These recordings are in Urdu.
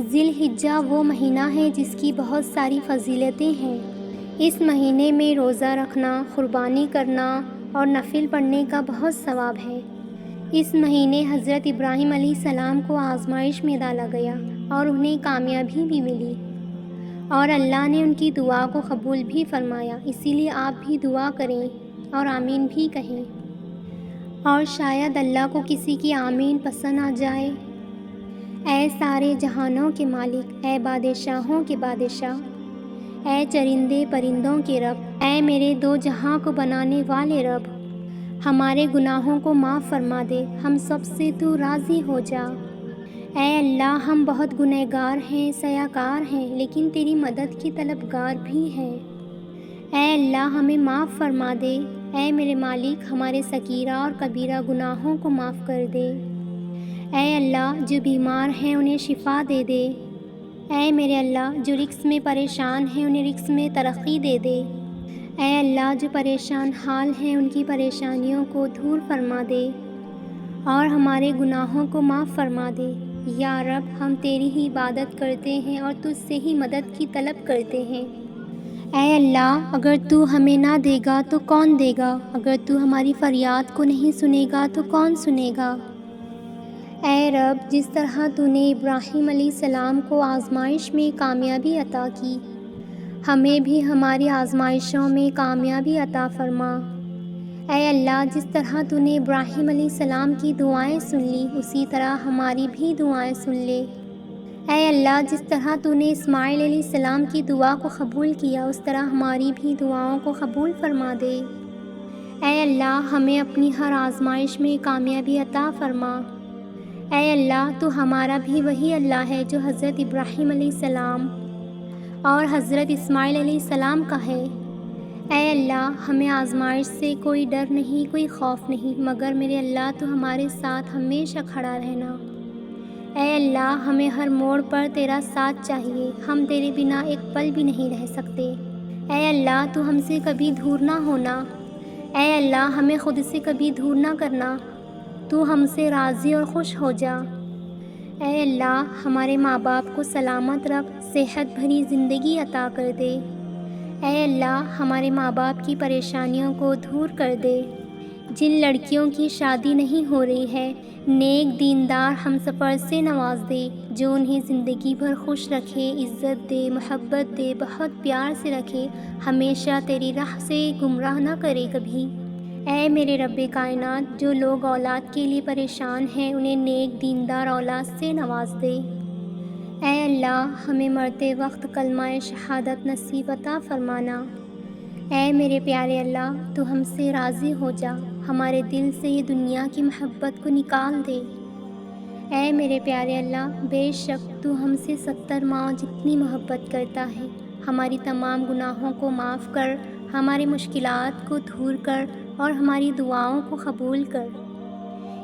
ذی الحجہ وہ مہینہ ہے جس کی بہت ساری فضیلتیں ہیں۔ اس مہینے میں روزہ رکھنا، قربانی کرنا اور نفل پڑھنے کا بہت ثواب ہے۔ اس مہینے حضرت ابراہیم علیہ السلام کو آزمائش میں ڈالا گیا اور انہیں کامیابی بھی ملی، اور اللہ نے ان کی دعا کو قبول بھی فرمایا۔ اسی لیے آپ بھی دعا کریں اور آمین بھی کہیں، اور شاید اللہ کو کسی کی آمین پسند آ جائے۔ اے سارے جہانوں کے مالک، اے بادشاہوں کے بادشاہ، اے چرندے پرندوں کے رب، اے میرے دو جہاں کو بنانے والے رب، ہمارے گناہوں کو معاف فرما دے، ہم سب سے تو راضی ہو جا۔ اے اللہ، ہم بہت گنہگار ہیں، سیاکار ہیں، لیکن تیری مدد کی طلبگار بھی ہیں۔ اے اللہ، ہمیں معاف فرما دے۔ اے میرے مالک، ہمارے صغیرہ اور کبیرہ گناہوں کو معاف کر دے۔ اے اللہ، جو بیمار ہیں انہیں شفا دے دے۔ اے میرے اللہ، جو رزق میں پریشان ہیں انہیں رزق میں ترقی دے دے۔ اے اللہ، جو پریشان حال ہیں ان کی پریشانیوں کو دور فرما دے اور ہمارے گناہوں کو معاف فرما دے۔ یا رب، ہم تیری ہی عبادت کرتے ہیں اور تجھ سے ہی مدد کی طلب کرتے ہیں۔ اے اللہ، اگر تو ہمیں نہ دے گا تو کون دے گا؟ اگر تو ہماری فریاد کو نہیں سنے گا تو کون سنے گا؟ اے رب، جس طرح تو نے ابراہیم علیہ السلام کو آزمائش میں کامیابی عطا کی، ہمیں بھی ہماری آزمائشوں میں کامیابی عطا فرما۔ اے اللہ، جس طرح تو نے ابراہیم علیہ السلام کی دعائیں سن لی، اسی طرح ہماری بھی دعائیں سن لے۔ اے اللہ، جس طرح تو نے اسماعیل علیہ السلام کی دعا کو قبول کیا، اس طرح ہماری بھی دعاؤں کو قبول فرما دے۔ اے اللہ، ہمیں اپنی ہر آزمائش میں کامیابی عطا فرما۔ اے اللہ، تو ہمارا بھی وہی اللہ ہے جو حضرت ابراہیم علیہ السلام اور حضرت اسماعیل علیہ السلام کا ہے۔ اے اللہ، ہمیں آزمائش سے کوئی ڈر نہیں، کوئی خوف نہیں، مگر میرے اللہ تو ہمارے ساتھ ہمیشہ کھڑا رہنا۔ اے اللہ، ہمیں ہر موڑ پر تیرا ساتھ چاہیے، ہم تیرے بنا ایک پل بھی نہیں رہ سکتے۔ اے اللہ، تو ہم سے کبھی دور نہ ہونا۔ اے اللہ، ہمیں خود سے کبھی دور نہ کرنا، تو ہم سے راضی اور خوش ہو جا۔ اے اللہ، ہمارے ماں باپ کو سلامت رکھ، صحت بھری زندگی عطا کر دے۔ اے اللہ، ہمارے ماں باپ کی پریشانیوں کو دور کر دے۔ جن لڑکیوں کی شادی نہیں ہو رہی ہے، نیک دیندار ہم سفر سے نواز دے، جو انہیں زندگی بھر خوش رکھے، عزت دے، محبت دے، بہت پیار سے رکھے، ہمیشہ تیری راہ سے گمراہ نہ کرے کبھی۔ اے میرے رب کائنات، جو لوگ اولاد کے لیے پریشان ہیں انہیں نیک دیندار اولاد سے نواز دے۔ اے اللہ، ہمیں مرتے وقت کلمہ شہادت نصیب عطا فرمانا۔ اے میرے پیارے اللہ، تو ہم سے راضی ہو جا، ہمارے دل سے یہ دنیا کی محبت کو نکال دے۔ اے میرے پیارے اللہ، بے شک تو ہم سے 70 ماؤں جتنی محبت کرتا ہے۔ ہماری تمام گناہوں کو معاف کر، ہماری مشکلات کو دور کر اور ہماری دعاؤں کو قبول کر۔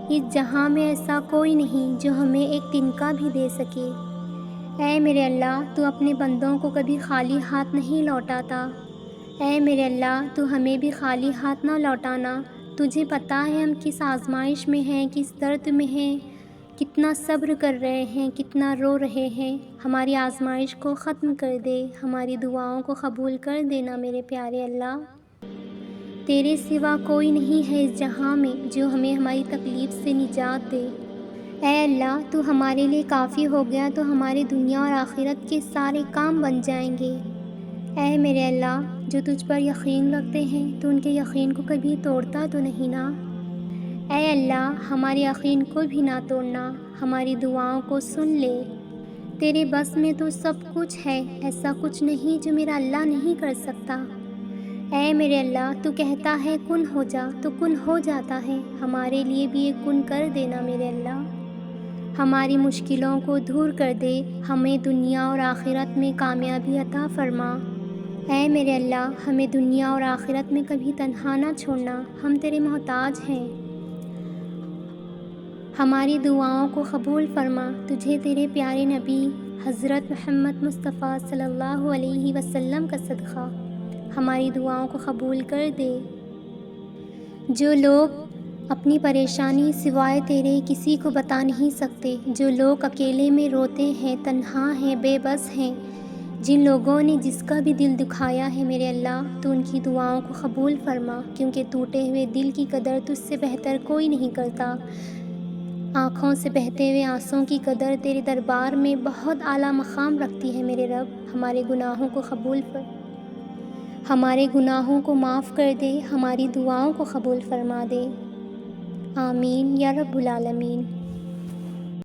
اس جہاں میں ایسا کوئی نہیں جو ہمیں ایک تنکا بھی دے سکے۔ اے میرے اللہ، تو اپنے بندوں کو کبھی خالی ہاتھ نہیں لوٹاتا۔ اے میرے اللہ، تو ہمیں بھی خالی ہاتھ نہ لوٹانا۔ تجھے پتہ ہے ہم کس آزمائش میں ہیں، کس درد میں ہیں، کتنا صبر کر رہے ہیں، کتنا رو رہے ہیں۔ ہماری آزمائش کو ختم کر دے، ہماری دعاؤں کو قبول کر دینا میرے پیارے اللہ۔ تیرے سوا کوئی نہیں ہے اس جہاں میں جو ہمیں ہماری تکلیف سے نجات دے۔ اے اللہ، تو ہمارے لیے کافی ہو گیا تو ہماری دنیا اور آخرت کے سارے کام بن جائیں گے۔ اے میرے اللہ، جو تجھ پر یقین رکھتے ہیں تو ان کے یقین کو کبھی توڑتا تو نہیں نا۔ اے اللہ، ہمارے یقین کو بھی نہ توڑنا، ہماری دعاؤں کو سن لے۔ تیرے بس میں تو سب کچھ ہے، ایسا کچھ نہیں جو میرا اللہ نہیں کر سکتا۔ اے میرے اللہ، تو کہتا ہے کن ہو جا تو کن ہو جاتا ہے، ہمارے لیے بھی یہ کن کر دینا میرے اللہ۔ ہماری مشکلوں کو دور کر دے، ہمیں دنیا اور آخرت میں کامیابی عطا فرما۔ اے میرے اللہ، ہمیں دنیا اور آخرت میں کبھی تنہا نہ چھوڑنا، ہم تیرے محتاج ہیں۔ ہماری دعاؤں کو قبول فرما، تجھے تیرے پیارے نبی حضرت محمد مصطفیٰ صلی اللہ علیہ وسلم کا صدقہ ہماری دعاؤں کو قبول کر دے۔ جو لوگ اپنی پریشانی سوائے تیرے کسی کو بتا نہیں سکتے۔ جو لوگ اکیلے میں روتے ہیں، تنہا ہیں، بے بس ہیں، جن لوگوں نے جس کا بھی دل دکھایا ہے میرے اللہ، تو ان کی دعاؤں کو قبول فرما، کیونکہ ٹوٹے ہوئے دل کی قدر تجھ سے بہتر کوئی نہیں کرتا۔ آنکھوں سے بہتے ہوئے آنسوں کی قدر تیرے دربار میں بہت اعلیٰ مقام رکھتی ہے میرے رب۔ ہمارے گناہوں کو ہمارے گناہوں کو معاف کر دے، ہماری دعاؤں کو قبول فرما دے۔ آمین یا رب العالمین۔